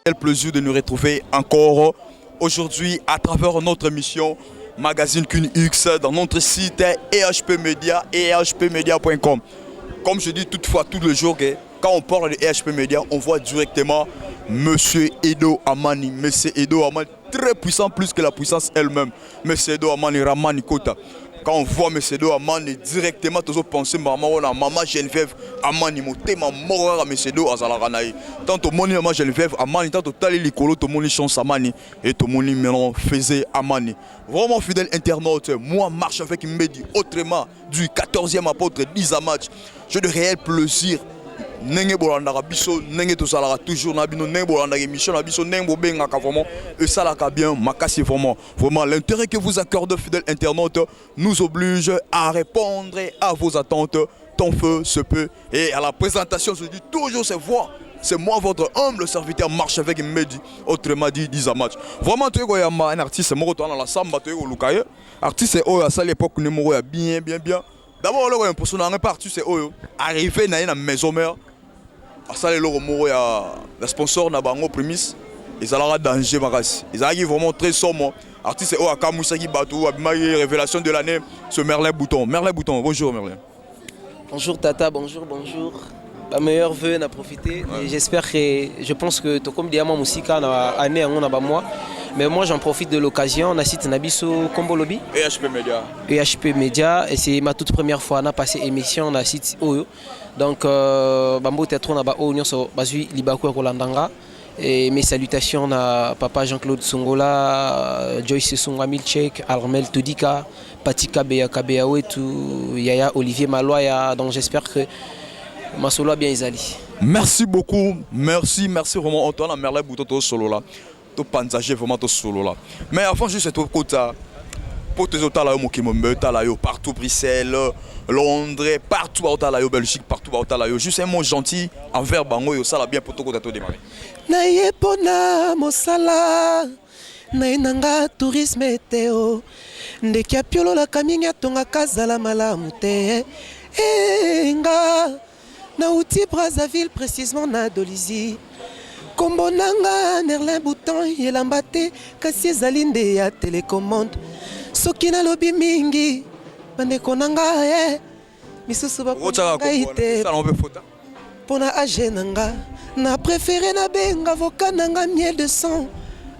Quel plaisir de nous retrouver encore aujourd'hui à travers notre émission Magazine QNX dans notre site EHP Media et ehpmedia.com. Comme je dis toutefois tous les jours, quand on parle de EHP Media, on voit directement Monsieur Edo Amani. Monsieur Edo Amani, très puissant plus que la puissance elle-même. Monsieur Edo Amani Ramani Kota. Quand on voit M. Edo Amani, directement, tous penser maman Geneviève Amani, mon thème mort à M. Edo Azalaranaï. Tant au moni maman Geneviève Amani, tant au tali licolo, tout moni chance Amani et tout moni mélan faisait Amani. Vraiment fidèle internaute, moi marche avec Mehdi autrement du 14e apôtre d'Izamatch. J'ai de réel plaisir. Nenge bolandaka biso nenge tosalaka toujours na bino nenge bolandaka émission na biso nenge bobengaka vraiment et ça la bien makasi vraiment l'intérêt que vous accordez fidèles internautes nous oblige à répondre à vos attentes ton feu se peut et à la présentation je dis toujours ces voix. C'est moi votre humble serviteur marche avec Mehdi autrement dit Dizamatch. Vraiment tu es un artiste moko dans la samba tu es au Lukaye artiste oh à ça l'époque numéro bien. D'abord le impression dans un parti c'est oh arrivé na une maison mère. Ça les loro ya sponsor na bango prémisse ils allaient danger makasi ils allaient vraiment très sombre artiste o akamusaki batou abimaki révélation de l'année ce Merlin Bouton bonjour Merlin. Bonjour Tata, bonjour. La meilleure vœu n'a profité. Ouais. J'espère que je pense que tout comme diamant musique na année on a ba moi. Mais moi j'en profite de l'occasion, on a cité Nabiso Kombolobi. EHP Media et c'est ma toute première fois on a passé émission on a cité Oyo. Donc bambo théâtre na ba Oyo so bazui libako ko landanga et mes salutations à papa Jean-Claude Songola, Joyce Songa Milchek, Armel Tudika, Patika Beya Kabeawetu, Yaya Olivier Maloya. Donc j'espère que ma solo a bien isali. Merci beaucoup, merci vraiment Antoine Merlin Bouton solo là. To panzager vraiment to solo là. Mais avant juste cette côté pour tes autres là Mokimombe là partout Bruxelles, Londres, partout là Belgique, partout là juste un mot gentil envers bango yo ça la bien pour to côté to démarrer. Na yepona mosala na inanga tourisme teo ndeki apiolo la kaminga tonga kazala malamu te nga na uti Brazzaville précisément na Dolisie Kombonanga Merlin Bouton yelamba te kasi ezali nde ya télécommande soki nalobi mingi bandeko na nga misusu bakongai te mpona age na nga na préféré na benga avocat na nga miel de sang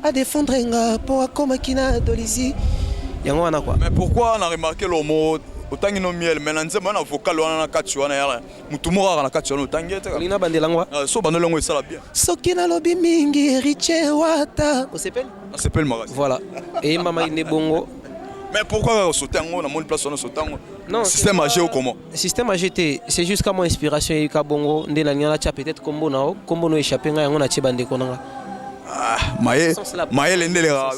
à défendre nga mpo akomaki na Dolisie yango wana quoi. Mais pourquoi on a remarqué le mot autant que miel mais nanze mana vocal wana kati wana ya mutu moko na kati wana utangie te lina bandelangwa so bandelango et ça la bien soki na lobi mingi riche wata on s'appelle Maras voilà et mama ine bongo. Mais pourquoi sauter en mon place on sauter non système AG ou comment système AGT c'est juste comme inspiration et ka bongo ndena nyala cha peut-être combo nao combo no échapper nga yango na tie bande konanga maele ndelera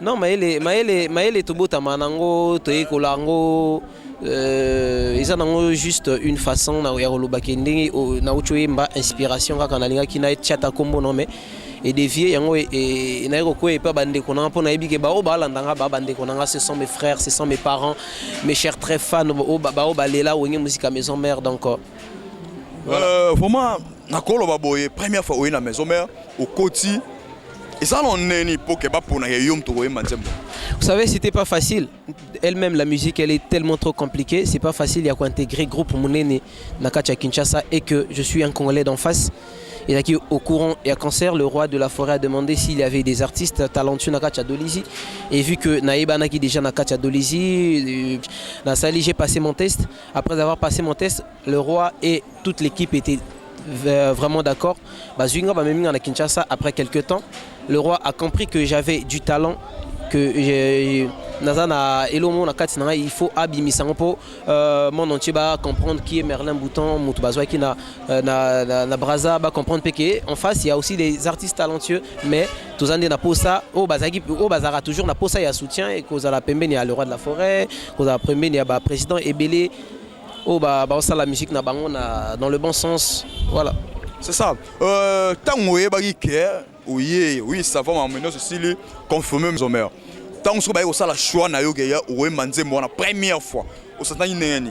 non maele tobota manango toyekolango ils ont juste une façon na ya kolobaki ndenge na uchoyemba inspiration kaka na linga kina chata kombo no mais et dévier yango et na ko e pa bande konanga pona ebike ba o balandanga ba bande konanga ce sont mes frères ce sont mes parents mes chers très fans o ba lela wenge musique à maison mère donc vraiment na koloba boye première fois au na maison mère au Koti. Et ça, on est pour que vous savez, c'était pas facile. Elle-même, la musique, elle est tellement trop compliquée. C'est pas facile. Il y a qu'à intégrer groupe Mounene Nakacha Kinshasa et que je suis un Congolais d'en face. Et là, au courant et à cancer, le roi de la forêt a demandé s'il y avait des artistes talentueux Nakacha Dolisie. Et vu que Naïba Naki déjà Nakacha Dolisie, j'ai passé mon test. Après avoir passé mon test, le roi et toute l'équipe étaient vraiment d'accord. Après quelques temps, le roi a compris que j'avais du talent, que il faut abîmer pour mon entier comprendre qui est Merlin Bouton, qui na Brazza, comprendre que en face il y a aussi des artistes talentueux, mais tous en na posa au bazaki au bazara toujours na posa il y a soutien et cause à la pembe il y a le roi de la forêt, cause à la pembe il y a président Ebele. Oh bah ça la musique na bango na dans le bon sens voilà c'est ça tant oui ça va m'amener ceci confirmer mes homères tant que ba ça la choix na yo ya ou manze moi la première fois au santani neni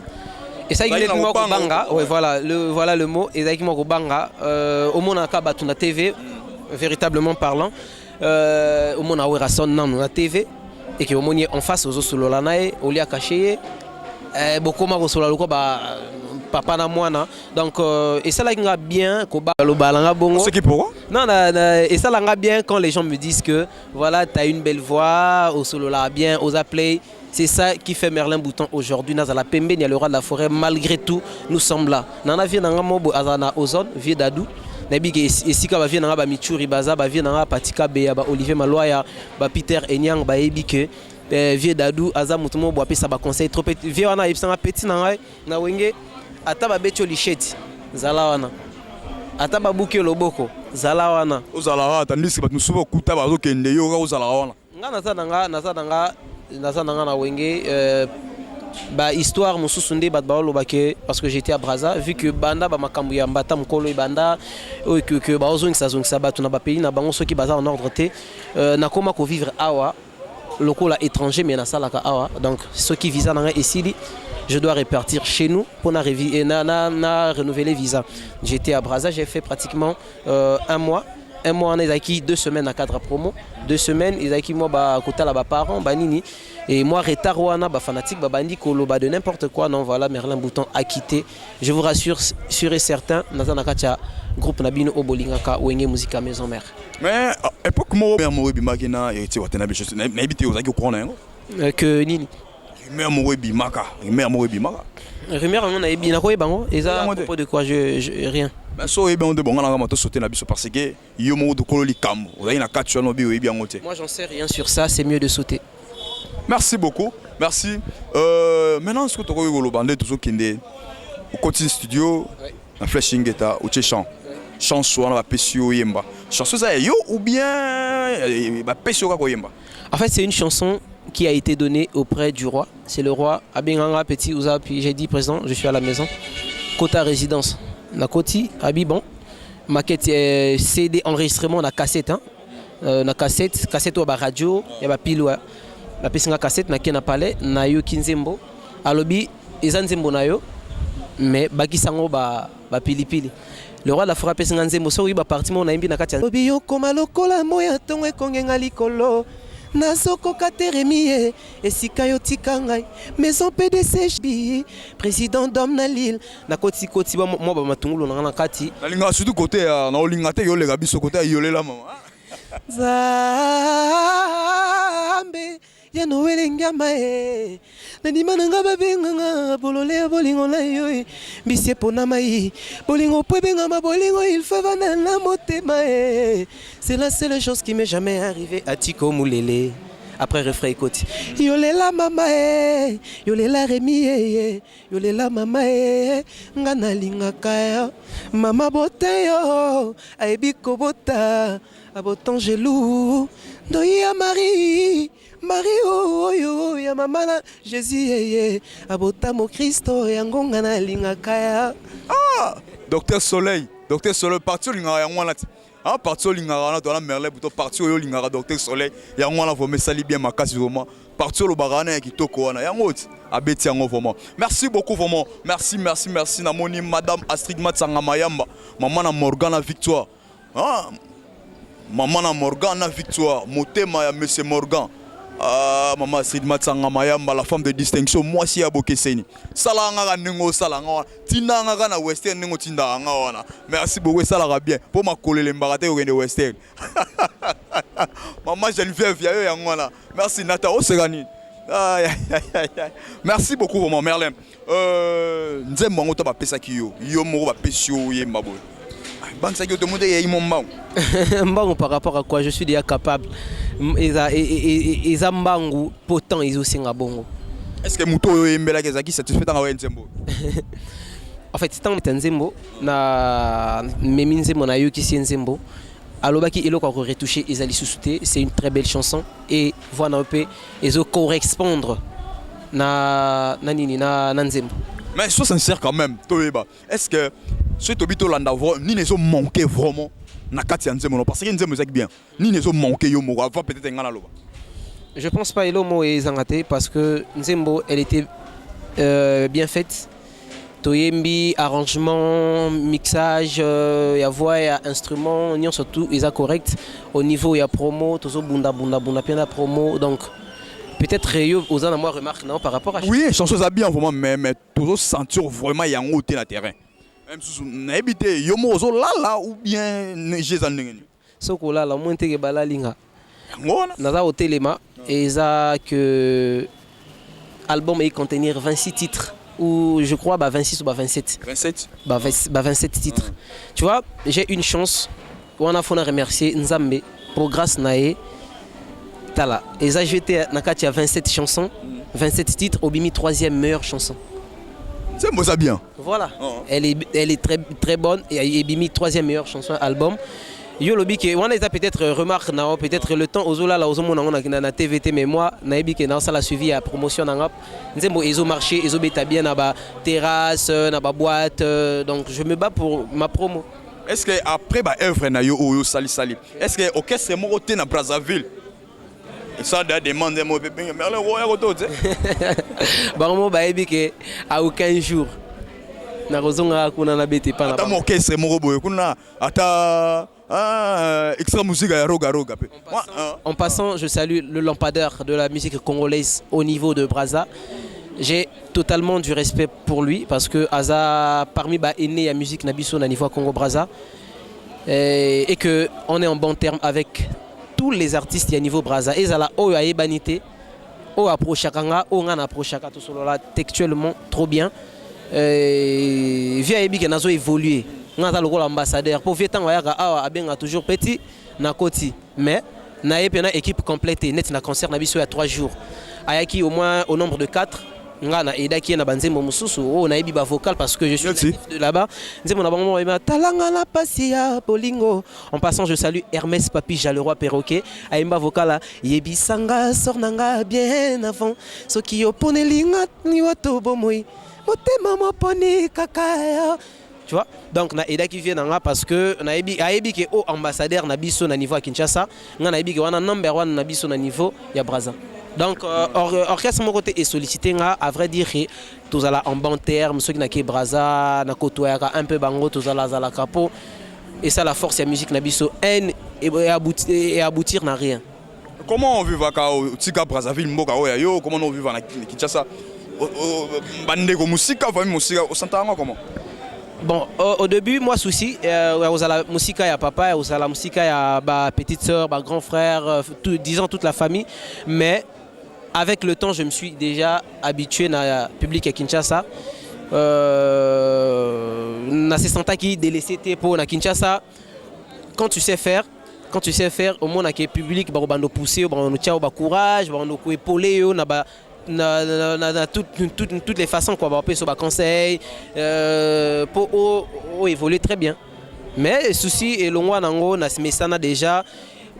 et ça il est moko banga ouais voilà le mot et ça qui moko banga au mona ka batu na TV véritablement parlant. Au monde a ouvert son nom na TV et que au monde en face aux solo la nae au lia caché beaucoup ma solo loko ba papa na mwana donc et ça là bien ko ba lo balanga bongo c'est qui pourquoi non et ça là bien quand les gens me disent que voilà tu as une belle voix au solo là bien aux play. C'est ça qui fait Merlin Bouton aujourd'hui. Nazala Pembe, il y a le roi de la forêt. Malgré tout, nous sommes là. Nana vient dans Mobo Azana Ozone, vieux d'Adou. Nabi ici quand vient dans Michuri Baza, vient dans Patika Beya, Olivier Maloya, Peter Enyang, Ebike, vieux d'Adou, Azam Moutomo, Boapi Saba conseil trop petit. Vieux Wana Ipsanga petit Nangai, Nawenge, Ataba Betio Licheti, Zalawana. Ataba Bouke Loboko, Zalawana. Ozalawa, tandis que nous souvent Koutaba Kende, Yoga Ozalawana. Naza na wenge ba histoire mususunde bat ba lobake parce que j'étais à Brazza vu que banda ba makambu ya mbata mkolo banda que ba ozong sa batu na ba pays na bango soki baza en ordre té na koma ko vivre awa lokola étranger mais na salaka awa donc ceux qui visa na esili je dois repartir chez nous pour na renouveler visa. J'étais à Brazza, j'ai fait pratiquement un mois on a acquis 2 semaines à cadre promo, 2 semaines ils acquis moi ba kota la ba parents banini et moi retard wana ba fanatique ba bandi kolo ba de n'importe quoi non voilà Merlin Bouton a quitté. Je vous rassure sûr et certain nazana kacha groupe nabino obolingaka wenge musique maison mère. Mais époque mo bimaki na été watena bicho na habité aux aki okona que nini rumeur mo bimaka rumeur on a ebina ko ebango eza à propos de quoi je rien. Mais so ebe on de bonga na moto sauter na biso parce que yo mo de kololi kambo ozali na katcho no bi oyebi yango te. Moi j'en sais rien sur ça, c'est mieux de sauter. Merci beaucoup. Merci. Maintenant ce que tu as eu bandé tout kinde au côté studio en flashing guitar au chant. Chanson na pesio yemba. Chanson ça yo ou bien ba pesio ka ko yemba. En fait, c'est une chanson qui a été donnée auprès du roi. C'est le roi Abenganga Petit Ouza, puis j'ai dit président, je suis à la maison. Kota résidence. Na Koti, Abibon. Maquette CD enregistrement na cassette. Na cassette ou radio, il y a pile la pesinga cassette na kena palais na yo kinzembo. Alobi ezanzembo na yo mais bakisango ba pilipili. Le roi de la forêt pesinga nzembo so ba parti mo na imbi na katia. Obi yo koma lokola moya tongo kongenga likolo. Nazoko kateremie esika yo tikangai maison PDC président d'homme na Lille na koti ba mo ba matungulu na kati na linga surtout côté na olinga te yo le gabiso côté yolela mama Zambe ya noele ngamba nandima nanga babenganga bolole bolingo na yo bisie pona mai bolingo po bengama bolingo il faut vana na motema c'est la seule chose qui m'est jamais arrivé à Tiko Moulele. Après refrain écoute yolela mama yolela remi yolela mama ngana linga kaya mama boteyo aibi kobota aboton gelou doya Marie oh yo ya mama na Jésus abota mo Christo yango ngana linga kaya Docteur Soleil parti linga ya ngwana ah parti linga na to Merlin Bouton parti yo linga Docteur Soleil ya ngwana vo mesali bien makasi vraiment parti lo bagana ya kitoko wana yango abeti yango vraiment merci beaucoup vraiment merci na moni madame Astrid Matsanga Mayamba maman na Morgana Victoire maman na Morgana Victoire motema ya monsieur Morgan maman Astrid Matsanga Mayamba la femme de distinction moi si abokeseni salanga ningo salanga tinanga na western ningo tindanga wana merci beaucoup salanga bien pour ma kolele mbarate okende western maman Geneviève ya yo yango wana merci Nata Osegani merci beaucoup vraiment Merlin nzembo ngo to ba pesa ki yo moko ba pesio yemba boy bansa ki to monde ya imomba mbangu par rapport à quoi je suis déjà capable et mbangu potent ils aussi ngabongo. Est-ce que muto yembela kezaki satisfait dans wa nzembo en fait tant nzembo na meminzembo na yo ki si nzembo alobaki eloko ko retoucher ezali susute c'est une très belle chanson et voilà un peu ezo correspondre na nini na nzembo mais sois sincère quand même toyeba est-ce que ce tobito landa ni nezo manquer vraiment na kati nzembo parce que nzembo zaki bien ni nezo manquer yo moko avant peut-être ngana loba. Je pense pas elomo et zangate parce que nzembo elle était bien faite Toyembi, arrangement, mixage, il y a voix, il y a instrument, surtout ils sont correct. Au niveau il y a promo, tout ça bunda promo donc peut-être aux gens moi remarque non par rapport à oui, chanson ça bien vraiment mais toujours sentir vraiment il y a un côté na terrain. Même si n'habité yomo zo là ou bien j'ai ça ndenge. Soko là la moins te bala linga. Ngona. Naza au téléma et ça que album est contenir 26 titres. Ou je crois 26 ou 27. 27 27 titres. Tu vois, j'ai une chance. On a fait remercier Nzambe pour grâce nae. Tala. Et ça j'étais nakati à 27 chansons, 27 titres, Obimi 3e meilleure chanson. C'est moi ça bien. Voilà. Elle est très très bonne et Obimi 3e meilleure chanson album. Yo lobi que on a peut-être remarque peut-être le temps ozola la ozomona on a na TVT mais moi na ebi que na ça la suivi à promotion na ngap nzembo ezo marché ezo beta bien na ba terrasse na ba boîte donc je me bats pour ma promo. Est-ce que après ba œuvre na yo sali est-ce que orchestre mo côté na Brazzaville et ça da demande mo bébé mais le roya ko to ba mo ba ebi que à aucun jour na rozonga kuna na bete pa na ata mo orchestre mo boye kuna ata extra musique à roga. En passant, je salue le lampadaire de la musique congolaise au niveau de Brazza. J'ai totalement du respect pour lui parce que Aza parmi ba aîné à musique nabiso na niveau Congo Brazza et que on est en bon terme avec tous les artistes à niveau Brazza. Et zala o ya ebanité, o approchakanga, o ngana approchaka tout solo là textuellement trop bien. Via ebi que nazo évoluer. Nga le rôle ambassadeur pour vieux temps a bien toujours petit na koti mais na epena équipe complète net na concert na biso ya 3 jours ayaki au moins au nombre de 4 nga na edaki na banzembo mususu o na ebi ba vocal parce que je suis de là-bas nzembo na bango ba talanga la pasia bolingo. En passant je salue Hermès Papi Jalleroy Perroquet aimba vocal yebisanga sornanga bien avant soki opone linga ni wato bomoi motema moponi kakaya. Tu vois, donc na eda qui vient là parce que na ebi que au ambassadeur na biso na niveau à Kinshasa, na ebi que wana number 1 na biso na niveau ya Brazza. Donc orchestre mon côté est sollicité nga à vrai dire tous ala en bon terme ceux qui na ke Brazza na kotoya un peu bango tous ala za la capo et ça la force de la musique na biso haine et aboutir n'a rien. Comment on vit vaka au tika Brazzaville mboka oya yo comment on vit na Kinshasa bande ko musique famille musique au sentanga comment. Bon, au début, moi, souci, aux la musique, il y a papa, aux la musique, il y a ma petite soeur, ma grand frère, disons toute la famille. Mais avec le temps, je me suis déjà habitué à public à Kinshasa. Na se senta qui délaissé pour na Kinshasa. Quand tu sais faire, au moins, na public, bah, on pousser, on nous tient au courage, on nous épauler, on a toutes les façons quoi, on peut sur conseil pour évoluer très bien. Mais souci et le mois nango na semesana déjà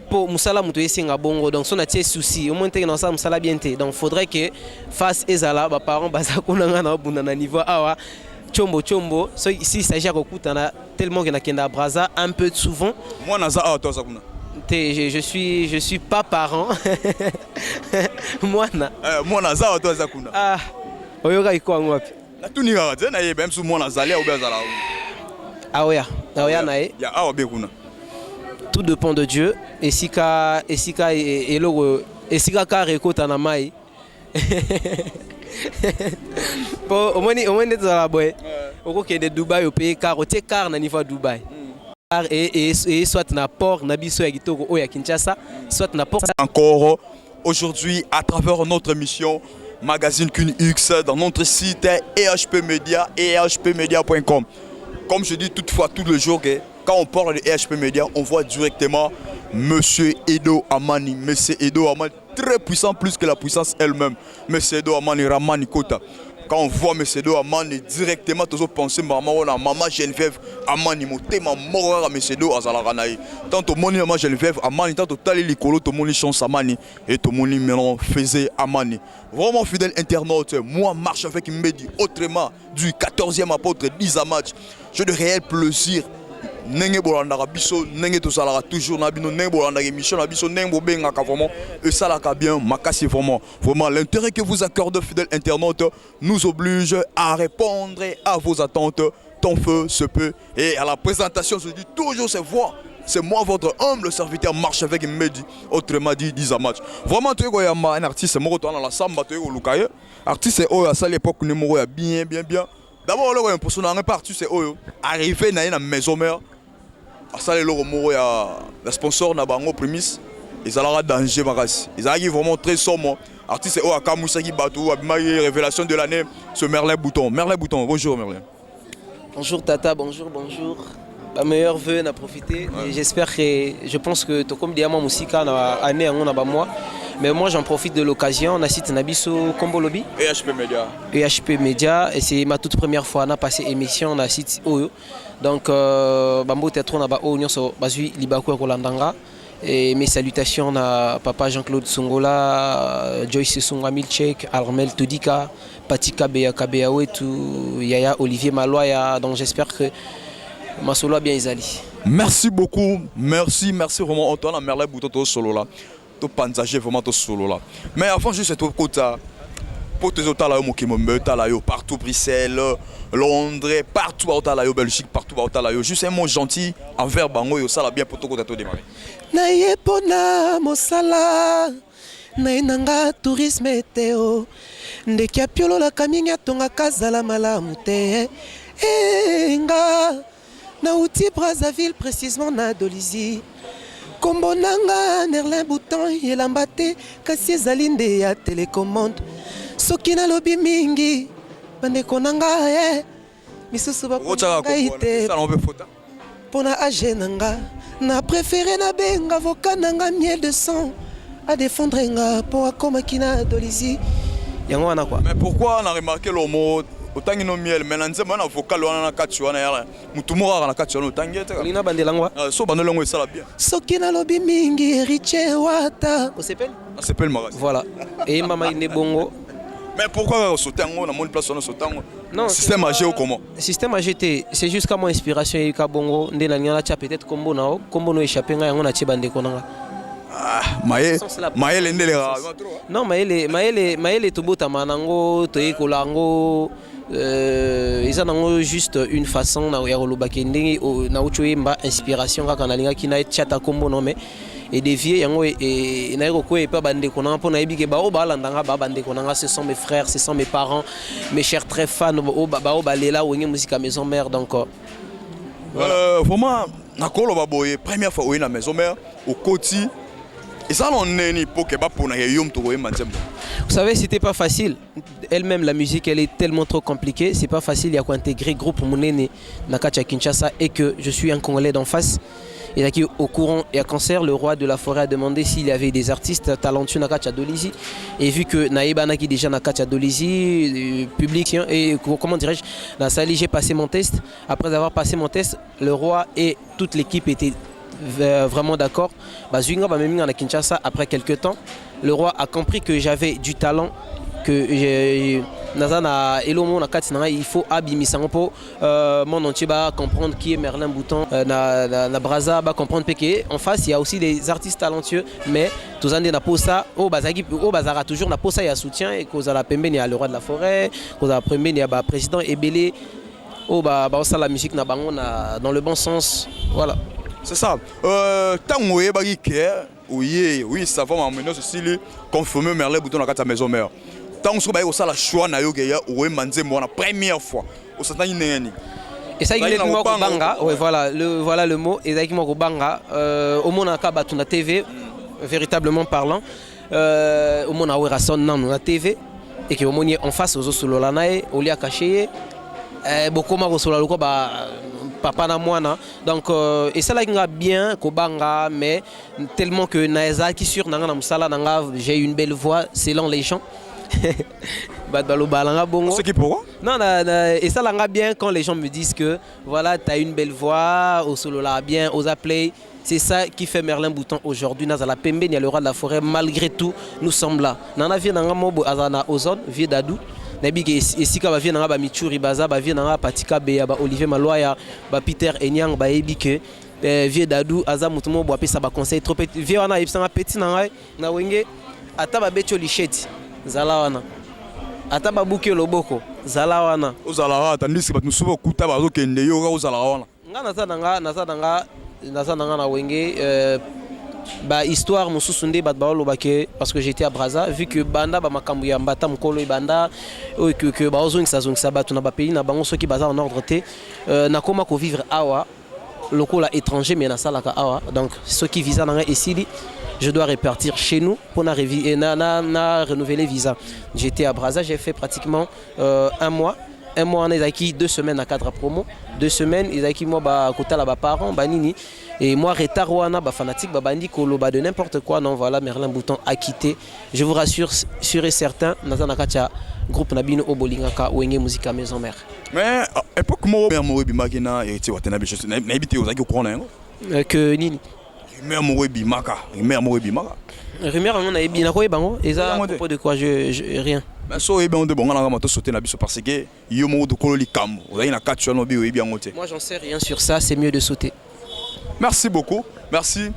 pour musala mutoye singa bongo donc son a tie souci au moins te dans ça musala bien te donc faudrait que face ezala ba parents bazakuna na bunda na niveau awa chombo so ici il s'agit à kokutana tellement que na kenda Brazza un peu souvent moi naza awa to zakuna. Je suis pas parent. Moi naza to zakuna. Ah. Oyoka iko ngwapi? Na tunika tena yebe même moi nazalia ou bezala. Aoya nae. Ya awa be kuna. Tout dépend de Dieu et sika et lo et sika ka rekota na mai. Au moins dans la boy. Oko ke de Dubaï au pays car au car na niveau Dubaï. Et soit na port na biso ya kitoko o ya Kinshasa soit na port encore aujourd'hui à travers notre émission Magazine QNX dans notre site EHP Media et EHPmedia.com. Comme je dis toutefois tout le jour que quand on parle de EHP Media on voit directement Monsieur Edo Amani. Monsieur Edo Amani très puissant plus que la puissance elle-même. Monsieur Edo Amani Ramani Kota. Quand on voit M. Edo Amani directement, toujours penser maman Geneviève Amani, mon thème mort à M. Edo Azalaranaï. Tant au moni maman Geneviève Amani, tant au tali licolo, tout mon chance Amani et tout mon mélange faisait Amani. Vraiment fidèle internaute, moi marche avec Mbedi autrement du 14e apôtre d'Izamatch. J'ai de réel plaisir. nenge bolandaka biso nenge tosalaka toujours na bino nenge bolandaka émission na biso nenge bobengaka vraiment et ça la bien makasi vraiment l'intérêt que vous accordez fidèles internautes nous oblige à répondre à vos attentes ton feu se peut et à la présentation je dis toujours ces voix. C'est moi votre humble serviteur marche avec Mehdi autrement dit 10 à match vraiment tu es un artiste moi dans la samba tu es au Lukaye artiste oh à ça l'époque numéro bien d'abord le impression dans un parti c'est oh arrivé dans la maison mère à ça le mot ya le sponsor na bango prémisse ils allaient danger makasi ils allaient vraiment très sombre artiste oh akamusaki batou abimaki révélation de l'année ce Merlin Bouton bonjour Merlin. Bonjour Tata, bonjour. La meilleure vœu n'a profité. Ouais. J'espère que, je pense que tout comme Diamant Moussika n'a année en moi, mais moi j'en profite de l'occasion. On a cité Nabiso Combo Lobby. EHP Media. Et c'est ma toute première fois. On a passé émission, on a cité Oyo. Donc, Bambo Théâtre, on a Oyo, sur Bazui Libakou Kolandanga. Et mes salutations à Papa Jean-Claude Songola, Joyce Songa Milchek, Armel Tudika, Pati Kabeawetu, Yaya Olivier Maloya. Donc j'espère que ma solo a bien isali. Merci beaucoup, merci vraiment Antoine Merlin Bouton solo là. To panzager vraiment to solo là. Mais avant juste cette côté pour tes autres là Mokimombe, là partout Bruxelles, Londres, partout là Belgique, partout là juste un mot gentil envers bango yo ça là bien pour to côté to démarrer. Na yepona mosala na inanga tourisme teo ndeki apiolo la kaminga tonga kazala malamu te nga na outi Brazzaville précisément na Dolizy kombo nanga Merlin Bouton yelamba te kasi ezali nde ya télécommande soki nalobi mingi bandeko nanga misusu bakongai te mpona age nanga na préféré na benga avocat nanga miel de sang à défendre nga po akomaki na Dolizy yango wana quoi. Mais pourquoi on a remarqué le mot autant no miel mais nanzema na vocal wana na kati wana ya mutumura na kati wana utangete lina bandelangwa so bandelango esala bien soki na lobi mingi Riche Wata on s'appelle Magazine voilà et mama ine bongo. Mais pourquoi sauter en mon place on sauter non système AG ou comment système AGT c'est juste comme inspiration et ka bongo ndena ngala cha peut-être combo no échappé nga yango na tibande konanga. Maël Ndelera. Non, Maël Tobota Manango, Toyekolango, ils ont juste une façon na Yarolobakende, na Uchoemba, inspiration, Kanalinga, qui n'a pas combo nommé. Et dévier, et Nairoko et pas bandé qu'on a pour Naibike Bao Balandanga, Babandé Konanga, ce sont mes frères, ce sont mes parents, mes chers très fans, Bao Balela, ou une musique à maison mère. Donc, vraiment, Nakolo Baboye, première fois où il est à maison mère, au Koti. Et ça, on est pour que vous savez, c'était pas facile. Elle-même, la musique, elle est tellement trop compliquée. C'est pas facile. Il y a qu'à intégrer groupe Mounene Nakacha Kinshasa et que je suis un Congolais d'en face. Et là, au courant et à cancer, le roi de la forêt a demandé s'il y avait des artistes talentueux Nakacha Dolizy. Et vu que Naïba Naki déjà Nakacha Dolizy, public, et comment dirais-je, dans Sali, j'ai passé mon test. Après avoir passé mon test, le roi et toute l'équipe étaient vraiment d'accord. Après quelques temps, le roi a compris que j'avais du talent, que il faut abîmer ça pour mon entier comprendre qui est Merlin Bouton, na Brazza comprendre que en face il y a aussi des artistes talentueux, mais tous en na posa au bazaki au bazara toujours na posa il y a soutien et cause à la pembe il y a le roi de la forêt, cause à la pembe il y a président Ebele au ça la musique na bango dans le bon sens, voilà. C'est ça. Tant oui, ça va m'amener ceci, confirmer Merlin Bouton dans la maison mère. Tant que ça la choix na yogeya ou manze moi la première fois. Au satan ineni. Et ça il est mot banga, ouais voilà le mot et ça il mot banga au monaka batuna TV véritablement parlant au mona werason nan na TV et que au monier en face aux solo la nae au lia caché beaucoup ma solo loko ba papa na mwana donc et ça là il a bien kobanga mais tellement que naeza qui sur nanga na musala nanga j'ai une belle voix selon les gens. C'est qui pourquoi? Non, et ça l'a bien quand les gens me disent que voilà, tu as une belle voix, au solo là bien, aux play. C'est ça qui fait Merlin Bouton aujourd'hui. Dans la Pembe, il y a le roi de la forêt. Malgré tout, nous sommes là. Nana vient dans Mobo Azana Ozone, vie d'Adou. nayebi ke esika bavie nanga bamichuri baza bavie nanga patika beya ba Olivier Maloya ba Peter Enyang bayebi ke vieux Dadou aza mutu mo bo apesa ba conseil trop petit vieux wana yebisanga petit na ngai na wenge ata babeti licheti zala wana ata babuki loboko zala wana ozala wana tandis bato mosusu okuta bazokende yo kaka ozala wana nga naza nanga na wenge ba histoire mosusu nde bato balobake parce que j'étais à Brazza vu que banda bamakambo ya mbata mokolo ebanda oyo que bazongisa bato na bapays na bango soki baza en ordre te nakoma kovivre awa lokola étranger mais nasalaka awa donc soki visa nanga esili je dois repartir chez nous pour renouveler visa. J'étais à Brazza, j'ai fait pratiquement un mois. Un mois, on a acquis 2 semaines à cadre promo. 2 semaines, ils ont acquis moi, côté là, parents, banini. Et moi, retard, fanatique, bandi, kolo, de n'importe quoi. Non, voilà, Merlin Bouton a quitté. Je vous rassure, sûr et certain, dans un groupe Nabino Obolingaka, Wenge Musica Maison Mère. Mais, époque, moi, je suis Bimagina, et tu vois, tu as habité aux Agues que Nini. Rumeur Moué Bimaka. Rumeur, on a eu bien bango. Et ça, à propos de quoi rien. Mais so on de bon on a sauté na biso parce que yo mo de kololi kambo. Vous avez na quatre no bi bien ngote. Moi j'en sais rien sur ça, c'est mieux de sauter. Merci beaucoup. Merci.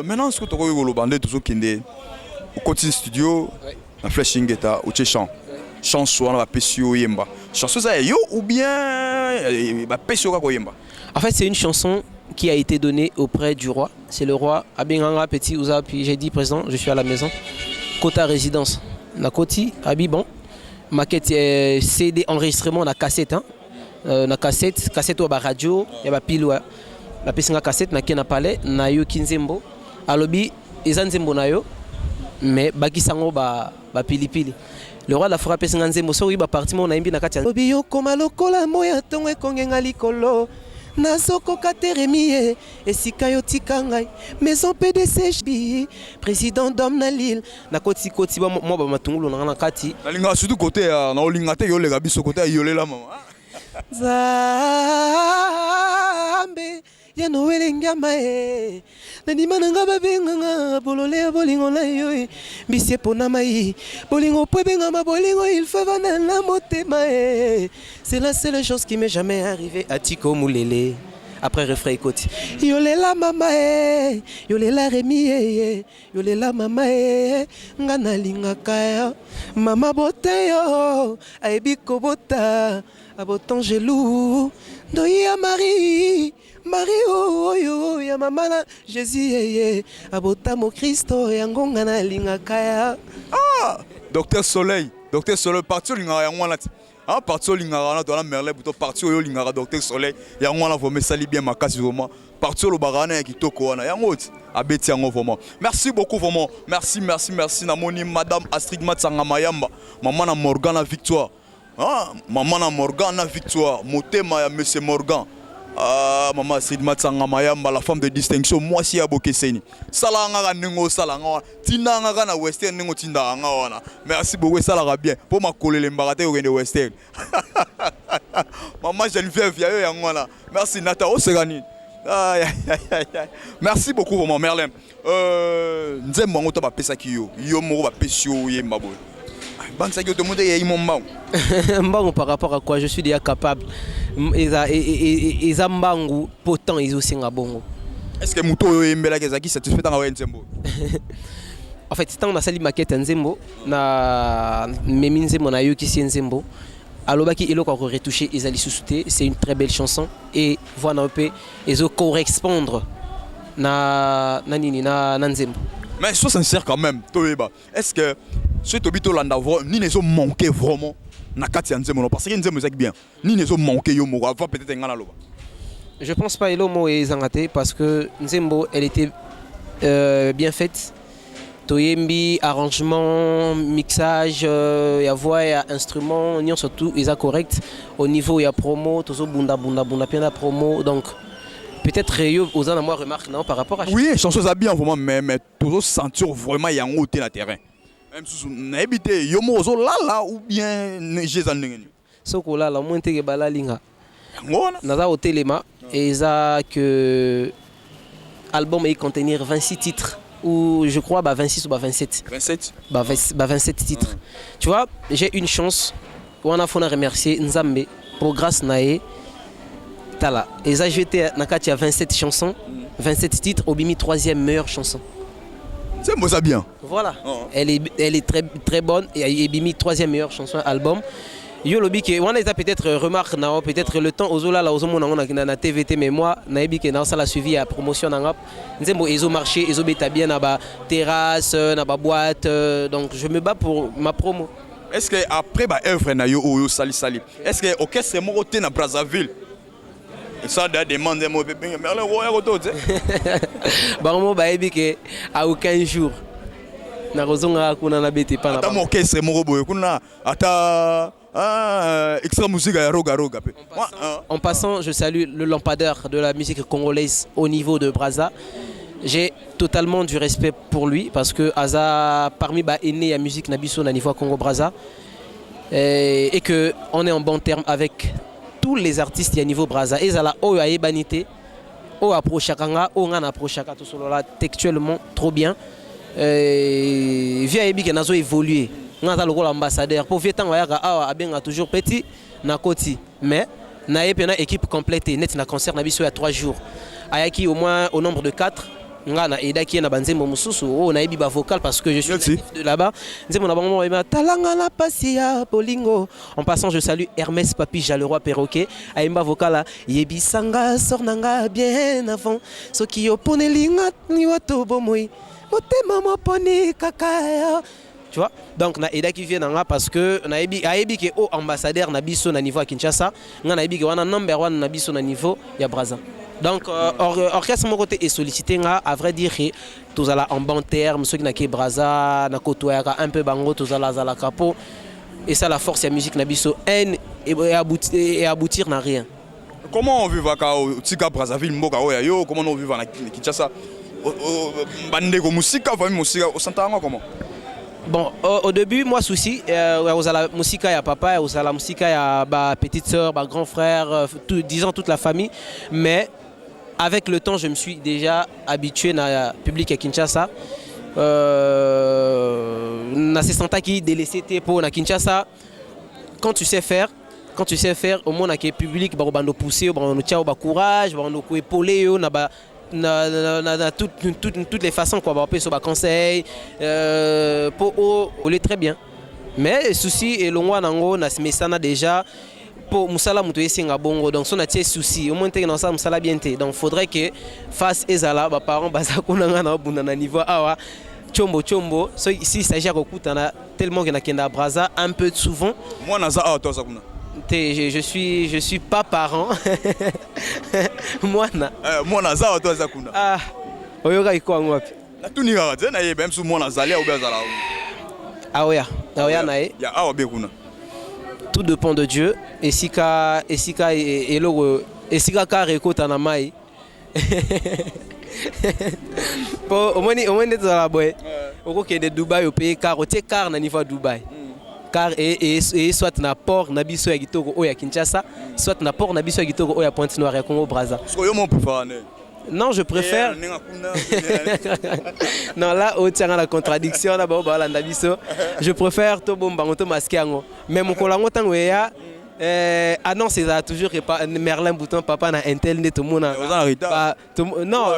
Maintenant ce que tu as eu le bandé tout kinde au coaching studio na flashing eta au chant. Chanson na pesio yemba. Chanson ça yo ou bien ba pesio ka ko yemba. En fait, c'est une chanson qui a été donnée auprès du roi. C'est le roi Abenganga Petit Ouza, puis j'ai dit président, je suis à la maison. Kota résidence. Na Koti, Abibon. Maquette CD enregistrement na cassette. Na cassette ou radio, il y a pile ouais. La pessinga cassette na kena palais, na yo kinzembo. Alobi, ezanzembo na yo. Mais baki sango ba pilipili. Le roi de la forêt pessinga nzembo so oui ba parti mo na imbi na katia. Obi yo koma lokola moya tongo kongenga likolo. Nazoko kateremie esika yo tikangai maison PDC président d'homme na Lille na koti ba mo ba matungulu na kati na linga surtout côté na olinga te yo le gabiso côté yolela mama zambe ya noele ngama nandima nanga babenganga bolole bolingo na yo bisie pona mai bolingo po bengama bolingo il faut vana na motema c'est la seule chose qui m'est jamais arrivé à Tiko Moulele. Après refrain écoute yolela mama yolela remi yolela mama ngana lingaka mama boteyo aibi kobota aboton gelou doya Marie oh ya mama na Jésus abotamo Christo yango ngana lingaka Docteur Soleil parti lingaka yango wana ah parti lingaka na to na Merlin buto parti yo lingaka Docteur Soleil yango wana vome sali bien makasi vraiment parti lo bagana ya kitoko wana yango abeti yango vraiment merci beaucoup vraiment merci namoni madame Astrid Matsanga Mayamba maman na Morgana Victoire maman na Morgana Victoire motema ya monsieur Morgan maman Astrid Matsanga Mayamba la femme de distinction moi si ya bokeseni salanga ka ningo salanga tinanga ka na western ningo tindanga wana merci beaucoup ça bien pour ma kolele mbakate yo kende western maman Geneviève ya yo yango wana merci Nata osegani merci beaucoup vraiment Merlin nzembo ngo to ba pesa ki yo moko ba pesio yemba boy Mbangu par rapport à quoi je suis déjà capable. Eza mbangu potent ils aussi ngabongo. Est-ce que muto yembela kezaki satisfait dans wa nzembo? En fait, tant on a sali maquette nzembo na memi nzembo na yo ki si nzembo. Alobaki eloko ko retoucher ezali susute, c'est une très belle chanson et voilà un peu ezo correspondre na nini na nzembo. Mais sois sincère quand même, Toyeba. Est-ce que ce Tobito Landa ni ne sont manqué vraiment na katia nzembo parce que nzembo c'est bien. Ni ne sont manqué yo mo avant peut-être ngana loba. Je pense pas elo mo ezangate parce que nzembo elle était bien faite. Toyembi arrangement, mixage, ya voix, ya instrument, ni surtout ils a correct au niveau ya promo, tozo bunda bien promo donc peut-être Réo aux en moi remarque non par rapport à oui chanson ça bien vraiment mais toujours sentir vraiment y a un côté na terrain même sous n'habiter yo mozo là ou bien neige en ngeni soko là moins te bala linga naza au téléma et ça que album est contenir 26 titres ou je crois 26 ou 27. 27 27 titres. Tu vois, j'ai une chance. On a remercier Nzambe pour grâce nae. Tala. Et ça, j'étais à 27 chansons, 27 titres, Obimi 3e meilleure chanson. C'est moi ça bien. Voilà. Elle est très, très bonne. Et Obimi 3e meilleure chanson, album. Yo lobi que on a peut-être remarque peut-être le temps aux là na TVT mais moi na ebi que ça la suivi à promotion na ngap nzembo ezo marché ezo beta bien na ba terrasse na ba boîte donc je me bats pour ma promo. Est-ce que après ba œuvre na yo sali est-ce que orchestre mo côté na Brazzaville et ça da demande mo bébé Merlin Roya roto tu sais ba mo ba ebi que à aucun jour na rozonga kuna na bete pa na ta orchestre mo boye kuna ata extra musique à roga. En passant, je salue le lampadaire de la musique congolaise au niveau de Brazza. J'ai totalement du respect pour lui parce que Aza parmi ba aîné à musique nabiso na niveau Congo Brazza et que on est en bon terme avec tous les artistes à niveau Brazza. Et zala o ya ebanité, o approchakanga, o ngana approchaka tout solo là textuellement trop bien. Via ebi que nazo évoluer. Nous avons le rôle ambassadeur. Pour Vietnam, on a toujours petit, na koti. Mais on a une équipe complète. Net na concert na biso il y a 3 jours. Ayaki au moins au nombre de 4. On a Edaki na banzembo mususu. On a ebi ba vocal parce que je suis de là-bas. Nzembo na bango ema talanga la pasia polingo. En passant, je salue Hermès Papi Jaleroy Perroquet. Aimba vocal yebi sanga sornanga bien avant. Soki opone linga niwato bomoi. Motema moponi kakaya. Tu vois, donc na eda qui vient parce que na ebi que au ambassadeur na biso na niveau à Kinshasa, na ebi que wana number 1 na biso na niveau ya Brazza. Donc orchestre mon côté est sollicité à vrai dire tous ala en bon terme ceux qui na ke Brazza na kotoyaka un peu bango tous ala la capo et ça la force ya musique na biso et aboutir na rien. Comment on vit au Tika Brazzaville mboka oya yo comment on vit na Kinshasa bande ko musika famille musika au santanga comment? Bon, au début, moi, souci, aux la musique, il y a papa, aux la musique, il y a ma petite soeur, ma grand frère, disons toute la famille. Mais avec le temps, je me suis déjà habitué à public à Kinshasa. Na se senta qui délaissé pour na Kinshasa. Quand tu sais faire, au moins na public, bah on pousser, bah on tient au courage, bah on épauler, toutes les façons quoi on peut sur conseil pour aller très bien mais souci et longwa nango na semesana déjà pour musala muto esinga bongo donc son a tie souci au moins te dans ça musala bien te donc faudrait que face ezala ba parents bazakuna na bunda na niveau awa chombo so ici il s'agit à kokutana tellement que na kenda Brazza un peu souvent moi na za awa to zakuna. Je suis pas parent. Moi na za to zakuna. Ah. Oyoka iko ngwapi? Na tunika tena ye même sous moi na zalia ou bien zala. Aoya nae. Ya awa be kuna. Tout dépend de Dieu. Esika ka rekota na mai. Au moins zala boy. Oko ke de Dubaï au pays car au car na niveau Dubaï. Car et soit na port na biso ya Kitoko o ya Kinshasa, soit na port na biso ya Kitoko o ya Pointe-Noire ya Congo Brazza. Non, je préfère. Non, là, au tient la contradiction là bas na biso. Je préfère to bomba to masquer ngo. Même ko la ngotango ya ah non, c'est toujours pas Merlin Bouton papa na Intel net tout le monde. Non,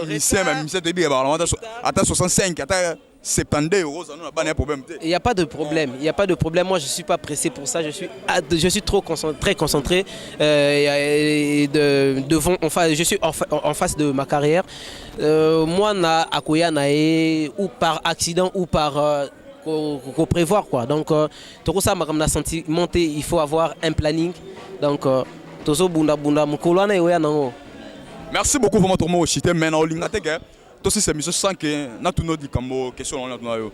attends 65 attends 72 euros, ça n'a pas de problème. Il n'y a pas de problème. Il n'y a pas de problème. Moi, je ne suis pas pressé pour ça. Je suis très concentré. Je suis en face de ma carrière. Moi, na akoya nae ou par accident ou par prévoir quoi. Donc, tout ça m'a senti monter. Il faut avoir un planning. Donc, tozo bunda mukolo na yoya nango. Merci beaucoup pour votre mot. Je t'aime maintenant. Tout c'est monsieur sans que na tout nos dikambo question na yo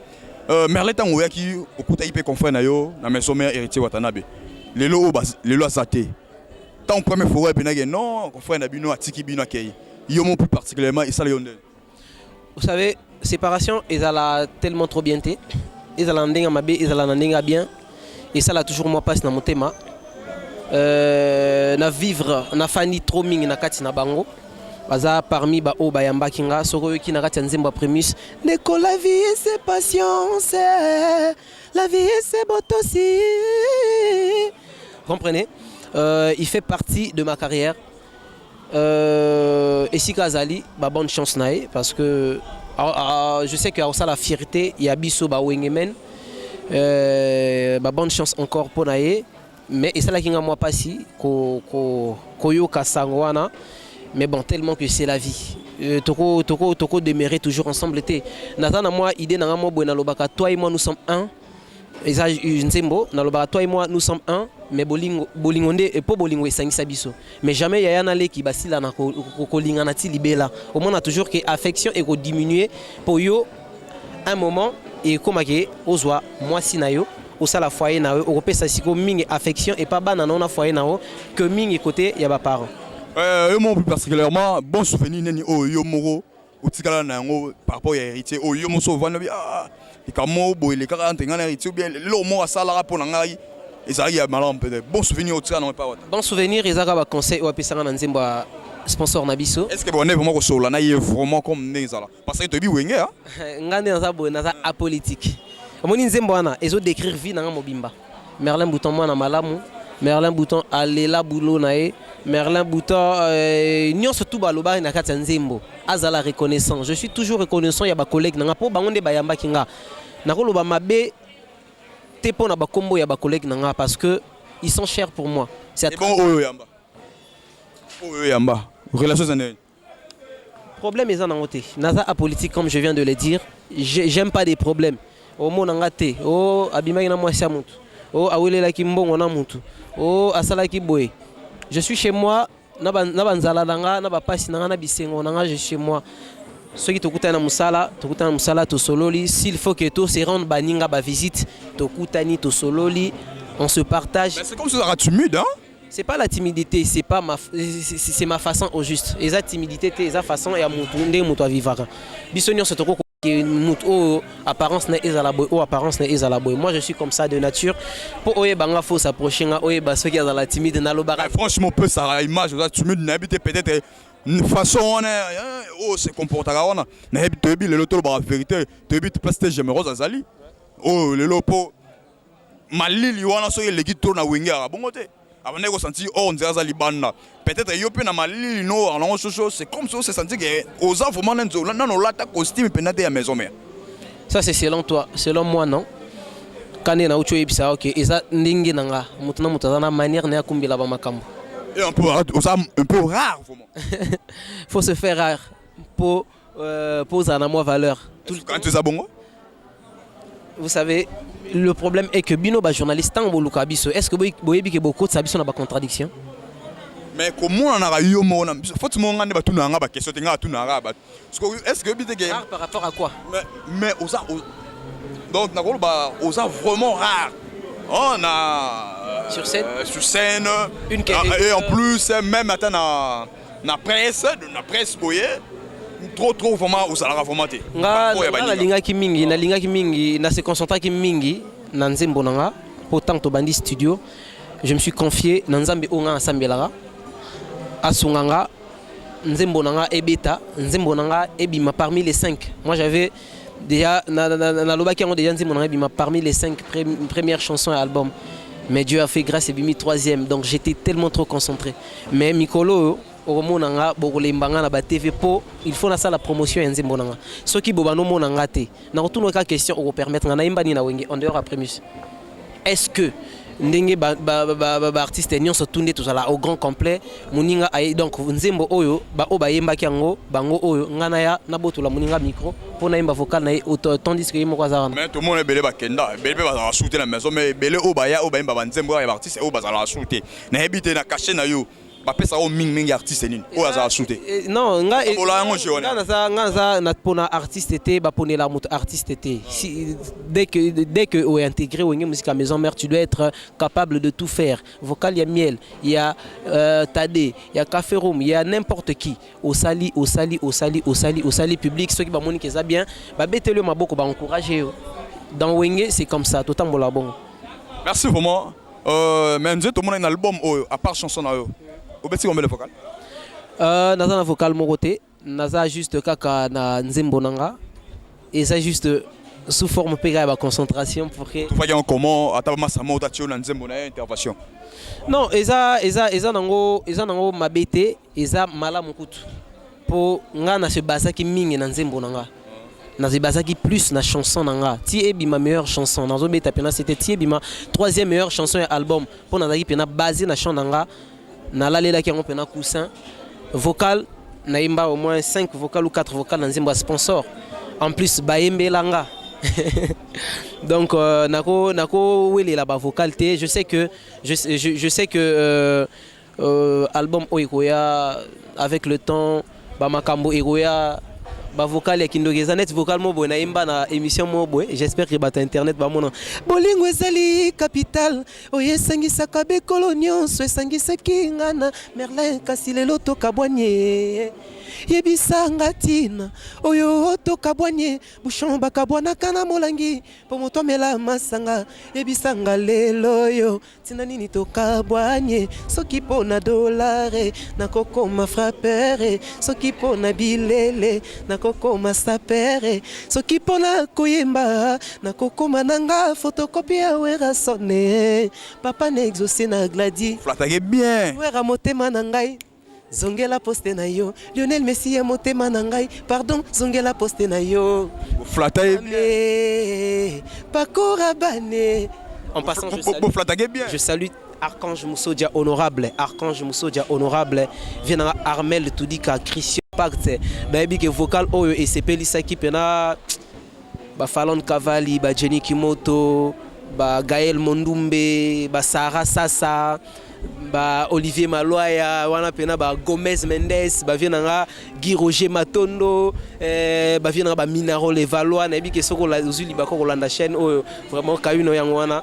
Merlin tango ya ki okuta ipe confrère na yo na maison mère héritier Watanabe lelo azate tant premier fois pe na non confrère na bino atiki bino akei yo mon plus particulièrement et ça yonde. Vous savez séparation ezala tellement trop bien té ezala ndenga mabe ezala ndenga bien et ça là toujours moi passe na motema na vivre na fani trop mingi na kati na bango baza parmi ba o bayamba kinga soko yoki na kati ya nzembo Primus ndeko la vie c'est patience la vie c'est beau aussi. Comprenez? Il fait partie de ma carrière. Et si Kazali, bah bonne chance nae parce que je sais qu'il y a ça la fierté, il y a biso ba wengemen. Bah bonne chance encore pour nae. Mais et ça là qui n'a moi pas si koyo kasangwana. Mais bon tellement que c'est la vie. Toko demeurer toujours ensemble été. Nathan moi idée na moi bona lobaka toi et moi nous sommes un. Et ça nzembo na lobaka toi et moi nous sommes un. Mais bolingonde et pas bolingo esangisa biso. Mais jamais yaya na leki basila na kolingana ti libela. Au moins on a toujours que affection et ko diminuer pour yo un moment et comme que ozwa moi sinayo au sala foyer na yo pesa siko mingi affection et pas bana na foyer na yo que mingi côté ya ba parents. Moi plus particulièrement bon souvenir neni o yo moro utikala na ngo par rapport à héritier o yo mo so vana bi et comme mo boy les 40 ans héritier bien le mo asala pour na ngai. Il y a malin peut-être. Bon souvenir au tir non pas. Bon souvenir, ils ont conseil ou appeler ça dans nzembo sponsor nabiso. Est-ce que vous avez vraiment solo na vraiment comme nezala parce que tu bi wenge hein. Ngane na bo na apolitique. Omoni nzembo ana ezo décrire vie na mobimba. Merlin Bouton moi na malamu, Merlin Bouton alela boulot nae, Merlin Bouton nyonso tout baloba na kati nzembo. Azala reconnaissant. Je suis toujours reconnaissant ya ba collègues na po bangonde bayamba kinga. Na koloba mabe pour na bakombo ya ba collègues nanga parce que ils sont chers pour moi. C'est bon oyo yamba. Oyo yamba. Relations années. Problème est en côté. Naza apolitique comme je viens de le dire. J'aime pas des problèmes. Au mon ngate. Oh abimaki na mwasi mutu. Oh awelela ki mbongo na mutu. Oh asala ki boye. Je suis chez moi na banzala nanga na ba pasi nanga na bisengo nanga je suis chez moi. Ceux qui tokutana musala to sololi s'il faut que tout se rende baninga ba visite tokutani to sololi on se partage. Mais c'est comme ça ça timide hein. C'est pas la timidité, c'est pas c'est ma façon au juste. Et ça timidité c'est sa façon et à mutunde muto vivara. Bisonio se toko muto apparence na ezala boy ou apparence na ezala boy. Moi je suis comme ça de nature. Pour oye banga faut s'approcher nga oye ba ceux qui la timide na lobara. Franchement peu ça image ça timide n'habite peut-être une façon on est oh se comportera on na habite bi le loto ba vérité te bi place généreuse azali oh le lopo malili wana so le gito na wingera bongo te abane ko senti oh on dirait azali banda peut-être yo pe na malili no alongo chocho c'est comme ça c'est senti que aux enfants nanzo nano lata costume penate ya maison mère. Ça c'est selon toi, selon moi non. Quand na ucho ebisa OK eza ndingi nanga mutuna mutazana manière na kumbila ba makambo. Et un peu rare vraiment. Faut se faire rare pour poser en moi valeur. Quand tu es bon. Vous savez, le problème est que bino ba journaliste tant boluka biso. Est-ce que boyebi ke beaucoup de sabiso na ba contradiction? Mais comment on a eu mon faut que mon ngane ba tuna nga ba question nga tuna nga ba. Est-ce que bité que rare par rapport à quoi? Mais donc na ko ba osa vraiment rare. On a sur scène une et en plus même maintenant na presse boye trop vraiment au salaire formaté na lingaki mingi na se concentrer ki mingi na nzembo nanga pourtant to bandi studio je me suis confié na nzambe onga asambelaka asunganga nzembo nanga ebeta nzembo nanga ebima parmi les 5 moi j'avais déjà na lobaki ngo déjà nzembo nanga ebima parmi les 5 premières chansons et albums mais Dieu a fait grâce et bimi 3e donc j'étais tellement trop concentré mais Mikolo omonanga bokolembanga na ba TV po il faut na la promotion ya nzembo nanga soki bobano monanga te na retourner ka question o permettre na imbani na wenge en dehors après mus est-ce que ndenge ba artiste nyonso tunde tozala au grand complet muninga ay donc nzembo oyo ba o bayemba kiango bango oyo ngana ya na botola muninga micro pour na imba vocal na tandis que yimo kwazana mais tout le monde belé ba kenda belé ba shooter la maison mais belé o ba ya o ba imba ba nzembo ya artiste o ba za shooter na habiter na cacher na yo ba pesa o ming artiste nini o za shooter non nga nga za na pona artiste était ba ponela moto artiste était si dès que o intégré au musique à maison mère tu dois être capable de tout faire vocal il y a miel il y a Tadé il y a Café Room il y a n'importe qui au sali public ceux qui ba monique ça bien ba betele maboko ba encourager dans Wenge c'est comme ça tout temps bon. Merci vraiment mais tout le monde a un album à part chanson na yo au petit combien de vocal naza na vocal moko te, naza juste kaka na nzembo nanga et ça juste sous forme pega ba concentration pour que tu vas comment ataba masamo tatio na nzembo na intervention. Non, eza nango mabete, eza malamu kutu. Po nga na se basaki mingi na nzembo nanga. Na se basaki plus na chanson nanga. Ti ebi ma meilleure chanson. Nazo beta pena c'était ti ebi ma troisième meilleure chanson et album. Po na zaki pena basé na chanson nanga. Na lalela ki ngo pena coussin. Vocal na imba au moins 5 vocales ou 4 vocales na nzembo sponsor. En plus baembe langa. Donc nako wele la ba vocalité, je sais que album Oikoya avec le temps ba makambo Egoya ba vocal ya kindogeza net vocal mo boy na imba na émission mo boy, j'espère que bata internet ba mona bolingo ezali capital oye sangisa kabe colonion so sangisa kingana Merlin kasilelo to kabwanye yebisanga tina oyo tokabwanye bushon bakabwana kana molangi po moto mela masanga yebisanga lelo yo tina nini tokabwanye soki pona dolare na kokoma frappere soki pona bilele na kokoma sapere soki pona koyemba na kokoma nanga photocopie ya wera sonne papa na exaucé na gladi flatage bien wera motema na ngai Zongela poste na yo Lionel Messi motema na ngai pardon zongela poste na yo flatage Pakora bane. En passant je salue Archange Moussodia honorable vient Armel Tudika Christian Pacte baby que vocal oyo et sepeli saki pena ba Fallon Cavalli ba Jenny Kimoto ba Gaël Mondumbe ba Sarah Sasa ba Olivier Maloya wana pena ba Gomez Mendes ba vienanga Guy Roger Matondo ba vienanga ba Minaro Le Valois na bike soko la uzuli ba ko landa chaîne oyo vraiment kayuno yango wana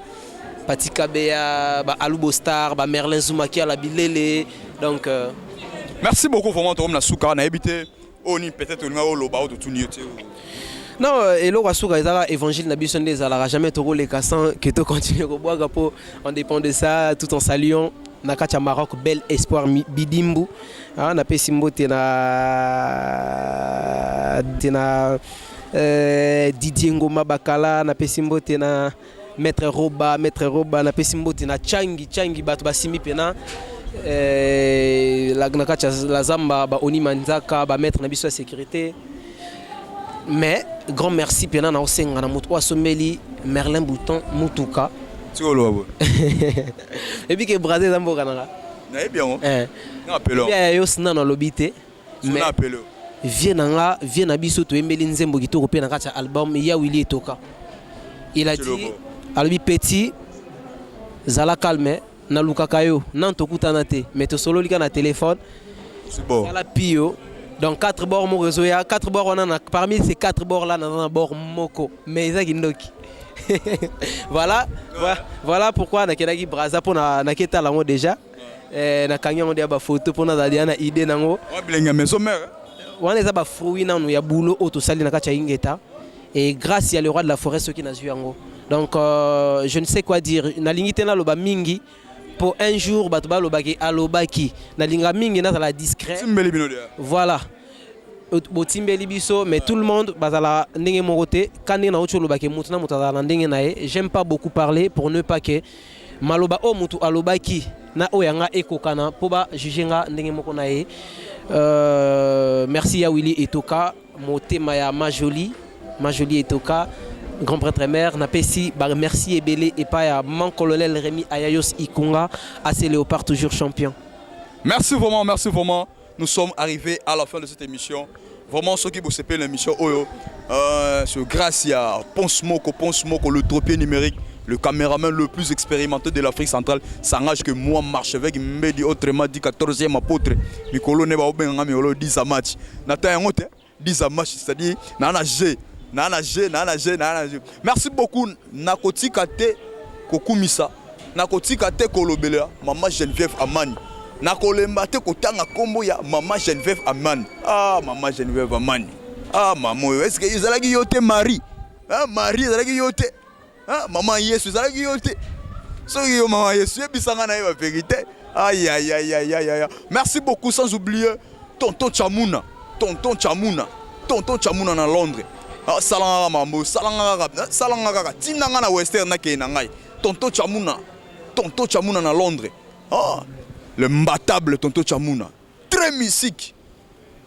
Patika Beya ba Alubo Star ba Merlin Zoumaki la Bilele donc merci beaucoup vraiment Tom na souka na habité oni peut-être nga o loba o tout niote. Non, et l'eau rassura évangile na biso ndeza la jamais toro les cassants que to continuer au bois gapo on dépend de ça tout en saluant Nakacha Maroc bel espoir bidimbu na pesimbo tena Didier Ngoma Bakala na pesimbo tena maître Roba na pesimbo tena Changi bato basimi pena la Nakacha la Zamba ba Oni Manzaka ba maître na biso la sécurité. Mais grand merci pena na osenga na moto asomeli Merlin Bouton Mutuka Tolo et puis que brasé zambo kananga na bien na appelo ya yo sina na lobité mais appelo vient na biso to embeli nzembo kitoko pe na kati album ya Willy Etoka il a dit albi petit zala calme na lukaka yo nan tokutana te mais to solo lika na téléphone c'est bon la pio. Donc 4 bords mon réseau, il y a 4 bords, parmi ces 4 bords là, on a un bord Moko, mais ils ont voilà, voilà pourquoi on a quelqu'un qui brasse pour na keta là déjà, na kanya on a des photos pour na dia na idée nango. On blinga maison mère. On a des fruits nan ya boulot auto sali na kacha ingeta et grâce à le roi de la forêt ce qui n'a vu yango. Donc je ne sais quoi dire, na lingité na loba mingi. Pour un jour, batuba lobaki alobaki na linga mingi na la discret. Voilà. Botimbeli biso mais tout le monde bazala ndenge morote kande na ocho lobaki mutuna mutazala ndenge nae. J'aime pas beaucoup parler pour ne pas que maloba o mutu alobaki na oyanga ekokana po ba jugenga ndenge moko nae. Merci ya Willy Etoka, motema ya Majoli Etoka. Grand prêtre mère, Napesi, merci et belé et pas à mon colonel Rémi Ayayos Ikunga, AC Léopard toujours champion. Merci vraiment. Nous sommes arrivés à la fin de cette émission. Vraiment, ceux qui vous savez l'émission, c'est grâce à Ponce Moko, le tropier numérique, le caméraman le plus expérimenté de l'Afrique centrale. S'engage que moi, marche avec Medi autrement dit 14e apôtre. Mikolo Neba Obenga Miolo 10 à match. Nathan 10 à match, c'est-à-dire Nana G. Merci beaucoup. Nakoti Kate Kokumisa. Nakoti Kate Kolobelea. Maman Geneviève Amani. Nakolemba te kotanga kombo ya Maman Geneviève Amani. Ah, Maman Geneviève Amani. Ah, maman. Est-ce que ils allaient yote Marie? Ah, Marie, ils allaient yote. Ah, Maman Yesu, ils allaient yote. So yo Maman Yesu, bisanga na yo vérité. Aïe. Merci beaucoup, sans oublier tonton Chamuna na Londres. Salanga mambo, salanga tinanga na Western na kenangai. Tonton Chamuna na Londres. Le mbatable tonton Chamuna. Très mystique.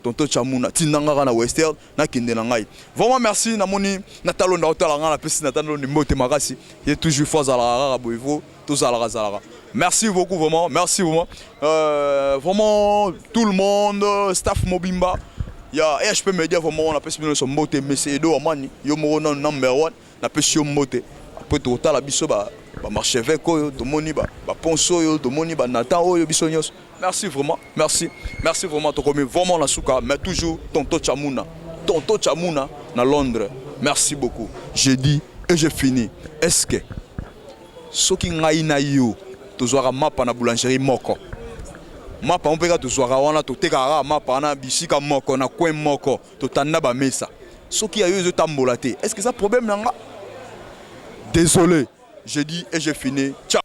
Tonton Chamuna, tinanga na Western na kenangai. Vraiment merci na moni natalo na otalanga na pesi natalo ni mote makasi. Il est toujours fort à la boivo, tous à la. Merci beaucoup vraiment, merci vraiment. Vraiment tout le monde, staff Mobimba. Il y a EHP Media vraiment on appelle son mote monsieur Edo Amani, yo mo number 1, na pesi yo mote. Après tout la biso ba marché avec oyo to moni ba ponso yo to moni ba Nathan oyo biso nyos. Merci vraiment, merci vraiment to comme vraiment la souka mais toujours tonton Chamuna na Londres. Merci beaucoup. J'ai dit et j'ai fini. Est-ce que soki ngai na yo tozwaka mapa na boulangerie moko mapa on peut tozwaka wana totekaka mapa na bisika moko na coin moko totanda ba mesa soki ya yo ezotambola te est-ce que ça problème nanga? Désolé, j'ai dit et j'ai fini. Ciao.